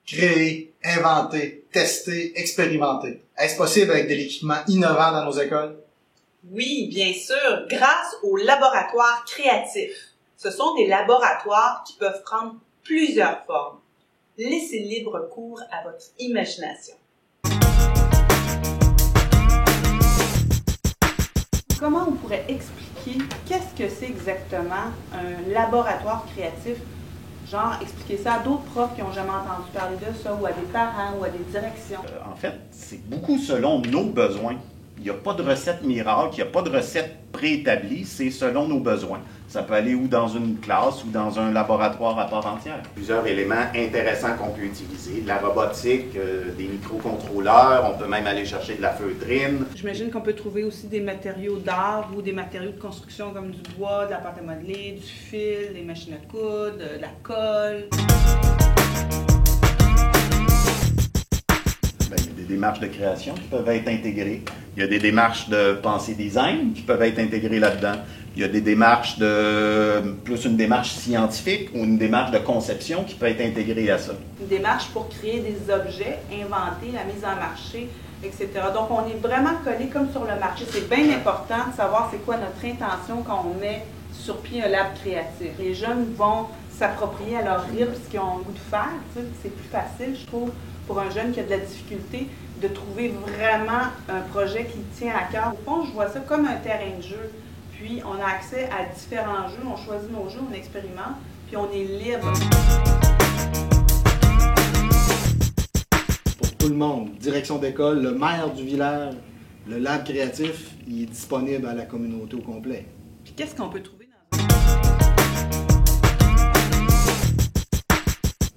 Créer, inventer, tester, expérimenter. Est-ce possible avec de l'équipement innovant dans nos écoles? Oui, bien sûr, grâce aux laboratoires créatifs. Ce sont des laboratoires qui peuvent prendre plusieurs formes. Laissez libre cours à votre imagination. Comment on pourrait expliquer qu'est-ce que c'est exactement un laboratoire créatif? Genre, expliquer ça à d'autres profs qui n'ont jamais entendu parler de ça, ou à des parents, ou à des directions. En fait, c'est beaucoup selon nos besoins. Il n'y a pas de recette miracle, il n'y a pas de recette préétablie, c'est selon nos besoins. Ça peut aller ou dans une classe ou dans un laboratoire à part entière. Plusieurs éléments intéressants qu'on peut utiliser. De la robotique, des microcontrôleurs, on peut même aller chercher de la feutrine. J'imagine qu'on peut trouver aussi des matériaux d'art ou des matériaux de construction comme du bois, de la pâte à modeler, du fil, des machines à coudre, de la colle. Il y a des démarches de création qui peuvent être intégrées. Il y a des démarches de pensée design qui peuvent être intégrées là-dedans. Il y a des démarches plus une démarche scientifique ou une démarche de conception qui peut être intégrée à ça. Une démarche pour créer des objets, inventer, la mise en marché, etc. Donc, on est vraiment collé comme sur le marché. C'est bien important de savoir c'est quoi notre intention quand on met sur pied un lab créatif. Les jeunes vont s'approprier à leur rythme ce qu'ils ont le goût de faire. C'est plus facile, je trouve, pour un jeune qui a de la difficulté de trouver vraiment un projet qui tient à cœur. Au fond, je vois ça comme un terrain de jeu. Puis, on a accès à différents jeux, on choisit nos jeux, on expérimente, puis on est libre. Pour tout le monde, direction d'école, le maire du village, le lab créatif, il est disponible à la communauté au complet. Puis, qu'est-ce qu'on peut trouver dans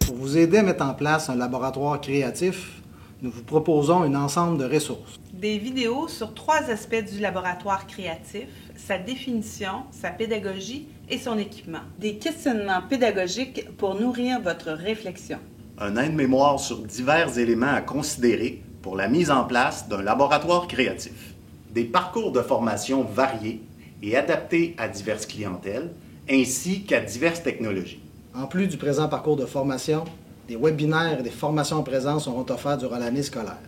Pour vous aider à mettre en place un laboratoire créatif, nous vous proposons un ensemble de ressources. des vidéos sur 3 aspects du laboratoire créatif, sa définition, sa pédagogie et son équipement. Des questionnements pédagogiques pour nourrir votre réflexion. Un aide-mémoire sur divers éléments à considérer pour la mise en place d'un laboratoire créatif. Des parcours de formation variés et adaptés à diverses clientèles, ainsi qu'à diverses technologies. En plus du présent parcours de formation, des webinaires et des formations en présence seront offerts durant l'année scolaire.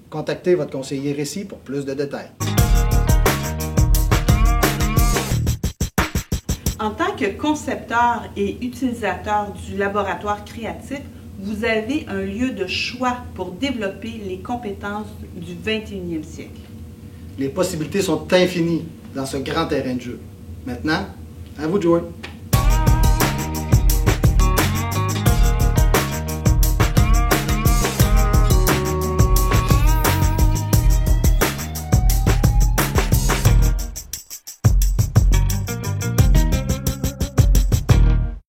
Contactez votre conseiller Récit pour plus de détails. En tant que concepteur et utilisateur du laboratoire créatif, vous avez un lieu de choix pour développer les compétences du 21e siècle. Les possibilités sont infinies dans ce grand terrain de jeu. Maintenant, à vous de jouer.